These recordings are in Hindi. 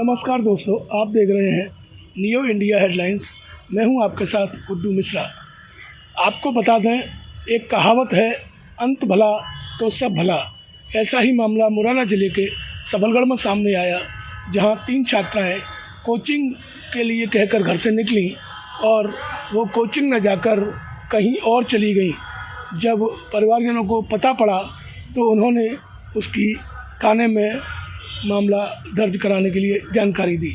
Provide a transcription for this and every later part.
नमस्कार दोस्तों, आप देख रहे हैं नियो इंडिया हेडलाइंस। मैं हूं आपके साथ गुड्डू मिश्रा। आपको बता दें, एक कहावत है, अंत भला तो सब भला। ऐसा ही मामला मुरैना ज़िले के सबलगढ़ में सामने आया, जहां 3 छात्राएं कोचिंग के लिए कहकर घर से निकलीं और वो कोचिंग न जाकर कहीं और चली गईं। जब परिवारजनों को पता पड़ा तो उन्होंने उसकी थाने में मामला दर्ज कराने के लिए जानकारी दी।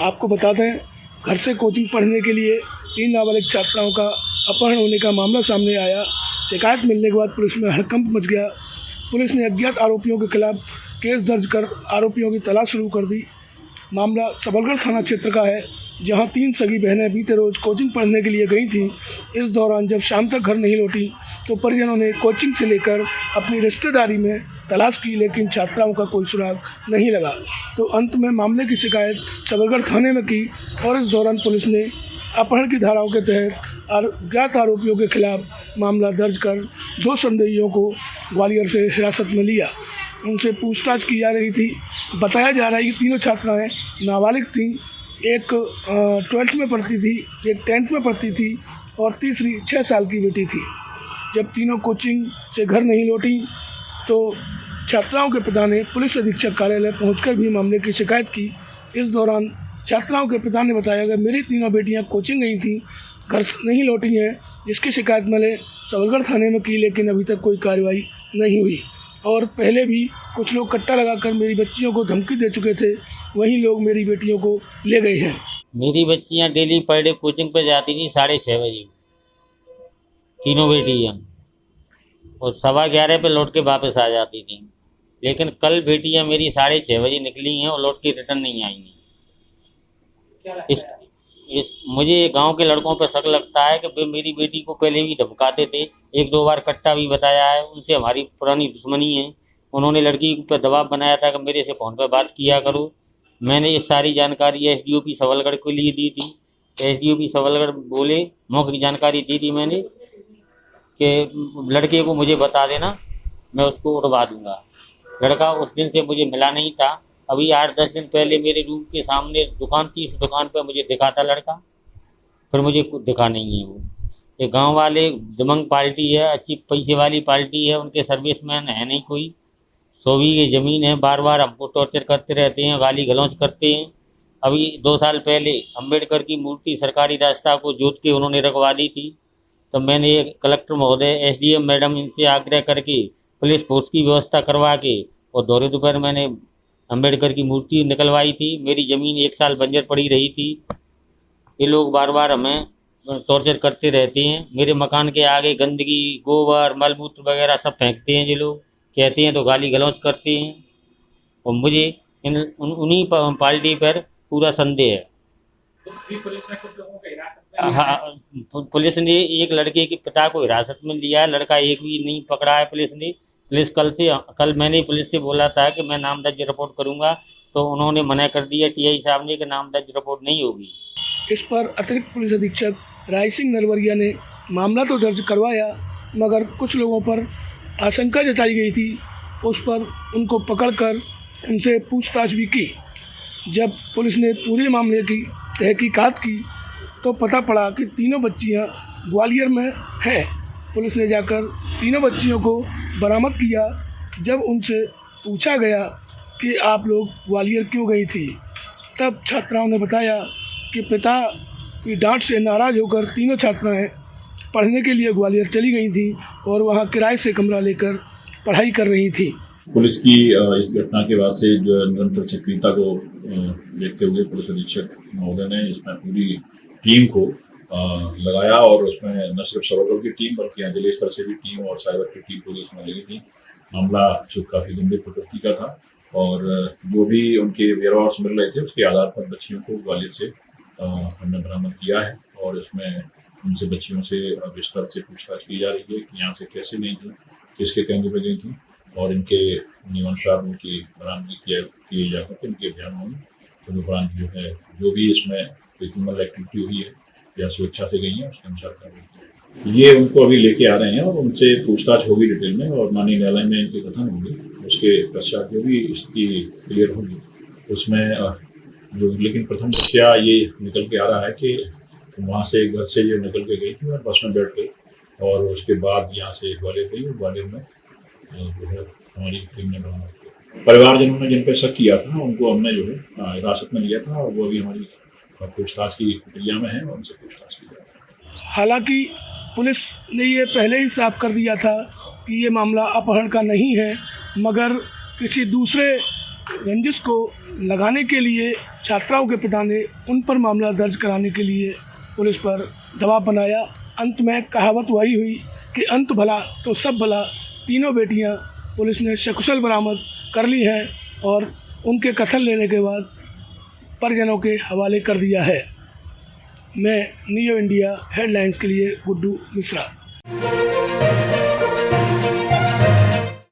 आपको बता दें, घर से कोचिंग पढ़ने के लिए 3 नाबालिग छात्राओं का अपहरण होने का मामला सामने आया। शिकायत मिलने के बाद पुलिस में हड़कंप मच गया। पुलिस ने अज्ञात आरोपियों के खिलाफ केस दर्ज कर आरोपियों की तलाश शुरू कर दी। मामला सबलगढ़ थाना क्षेत्र का है, जहां 3 सगी बहनें बीते रोज़ कोचिंग पढ़ने के लिए गई थीं। इस दौरान जब शाम तक घर नहीं लौटी तो परिजनों ने कोचिंग से लेकर अपनी रिश्तेदारी में तलाश की, लेकिन छात्राओं का कोई सुराग नहीं लगा। तो अंत में मामले की शिकायत सबलगढ़ थाने में की और इस दौरान पुलिस ने अपहरण की धाराओं के तहत अज्ञात आरोपियों के खिलाफ मामला दर्ज कर 2 संदेहियों को ग्वालियर से हिरासत में लिया। उनसे पूछताछ की जा रही थी। बताया जा रहा है कि तीनों छात्राएं नाबालिग थीं। एक 12th में पढ़ती थी, एक 10th में पढ़ती थी और तीसरी 6 साल की बेटी थी। जब तीनों कोचिंग से घर नहीं लौटी तो छात्राओं के पिता ने पुलिस अधीक्षक कार्यालय पहुंचकर भी मामले की शिकायत की। इस दौरान छात्राओं के पिता ने बताया कि मेरी तीनों बेटियां कोचिंग गई थीं, घर नहीं लौटी हैं, जिसकी शिकायत मैंने सबलगढ़ थाने में की, लेकिन अभी तक कोई कार्रवाई नहीं हुई। और पहले भी कुछ लोग कट्टा लगाकर मेरी बच्चियों को धमकी दे चुके थे, वहीं लोग मेरी बेटियों को ले गए हैं। मेरी बच्चियां डेली पर डे कोचिंग पे जाती थी 6:30 बजे, तीनों बेटियां, और 11:15 पे लौट के वापस आ जाती थी। लेकिन कल बेटियां मेरी 6:30 बजे निकली हैं और लौट के रिटर्न नहीं आई हैं। मुझे गांव के लड़कों पे शक लगता है कि वे मेरी बेटी को पहले भी धमकाते थे। 1-2 बार कट्टा भी बताया है। उनसे हमारी पुरानी दुश्मनी है। उन्होंने लड़की पर दबाव बनाया था कि मेरे से फ़ोन पर बात किया करो। मैंने ये सारी जानकारी एसडीओपी सबलगढ़ के लिए दी थी। एसडीओपी सबलगढ़ बोले, मौखिक जानकारी दी थी मैंने कि लड़के को मुझे बता देना, मैं उसको उठवा दूंगा। लड़का उस दिन से मुझे मिला नहीं था। अभी 8-10 दिन पहले मेरे रूम के सामने दुकान थी, उस दुकान पर मुझे दिखा था लड़का, फिर मुझे कुछ दिखा नहीं है। वो ये गांव वाले दबंग पार्टी है, अच्छी पैसे वाली पार्टी है, उनके सर्विसमैन है नहीं कोई। 100 बीघे ज़मीन है, बार बार हमको टॉर्चर करते रहते हैं, गाली गलौज करते हैं। अभी 2 साल पहले अम्बेडकर की मूर्ति सरकारी रास्ता को जोत के उन्होंने रखवा दी थी। तो मैंने कलेक्टर महोदय, एसडीएम मैडम, इनसे आग्रह करके पुलिस फोर्स की व्यवस्था करवा के और दोहरे दोपहर मैंने अम्बेडकर की मूर्ति निकलवाई थी। मेरी ज़मीन 1 साल बंजर पड़ी रही थी। ये लोग बार बार हमें टॉर्चर करते रहते हैं। मेरे मकान के आगे गंदगी, गोबर, मलमूत्र वगैरह सब फेंकते हैं। ये लोग कहते हैं तो गाली गलौज करते हैं, और मुझे उन्हीं पार्टी पर पूरा संदेह है। पुलिस ने कुछ लोगों को हिरासत में लिया है। हाँ, पुलिस ने एक लड़के के पिता को हिरासत में लिया है। लड़का एक भी नहीं पकड़ा है पुलिस ने। पुलिस कल मैंने पुलिस से बोला था कि मैं नाम दर्ज रिपोर्ट करूंगा, तो उन्होंने मना कर दिया टीआई साहब ने कि नाम दर्ज रिपोर्ट नहीं होगी। इस पर अतिरिक्त पुलिस अधीक्षक राय सिंह नरवरिया ने मामला तो दर्ज करवाया, मगर कुछ लोगों पर आशंका जताई गई थी। उस पर उनको पकड़कर उनसे पूछताछ भी की। जब पुलिस ने पूरे मामले की तहकीकात की तो पता पड़ा कि तीनों बच्चियां ग्वालियर में हैं। पुलिस ने जाकर तीनों बच्चियों को बरामद किया। जब उनसे पूछा गया कि आप लोग ग्वालियर क्यों गई थी, तब छात्राओं ने बताया कि पिता की डांट से नाराज़ होकर तीनों छात्राएं पढ़ने के लिए ग्वालियर चली गई थीं और वहां किराए से कमरा लेकर पढ़ाई कर रही थीं। पुलिस की इस घटना के बाद से जो निरंतर सक्रियता को देखते हुए पुलिस अधीक्षक महोदय ने इसमें पूरी टीम को लगाया, और उसमें न सिर्फ सबलगढ़ की टीम बल्कि जिले स्तर से भी टीम और साइबर की टीम पूरी इसमें लगी थी। मामला जो काफ़ी गंभीर प्रकृति का था, और जो भी उनके व्यवहार मिल रहे थे उसके आधार पर बच्चियों को ग्वालियर से हमने बरामद किया है, और इसमें उनसे बच्चियों से विस्तार से पूछताछ की जा रही है कि यहाँ से कैसे नहीं थी, किसके कहने पर गई थी, और इनके नियमानुसार उनकी बरामदगी किए जा सके इनके अभियानों में। तो उपरांत जो है, जो भी इसमें कोई क्रिमिनल एक्टिविटी हुई है या स्वेच्छा से गई है, उसके अनुसार कार्रवाई की जाएगी। ये उनको अभी लेके आ रहे हैं और उनसे पूछताछ होगी डिटेल में, और माननीय न्यायालय में इनकी कथन होगी। उसके पश्चात जो भी स्थिति क्लियर होगी उसमें जो लेकिन प्रथम दृष्टया ये निकल के आ रहा है कि वहाँ से घर से जो निकल के गई थी और बस में बैठ गई और उसके बाद यहाँ से ग्वालियर गई और ग्वालियर में जो है हमारी टीम ने बरामद किया। परिवारजनों ने जिन पर शक किया था उनको हमने जो है हिरासत में लिया था और वो अभी हमारी पूछताछ की प्रक्रिया में है और उनसे पूछताछ की जा रही है। हालांकि पुलिस ने ये पहले ही साफ कर दिया था कि ये मामला अपहरण का नहीं है, मगर किसी दूसरे रंजिश को लगाने के लिए छात्राओं के पिता ने उन पर मामला दर्ज कराने के लिए पुलिस पर दबाव बनाया। अंत में कहावत वही हुई कि अंत भला तो सब भला। तीनों बेटियां पुलिस ने सकुशल बरामद कर ली हैं और उनके कथन लेने के बाद परिजनों के हवाले कर दिया है। मैं नियो इंडिया हेडलाइंस के लिए गुड्डू मिश्रा।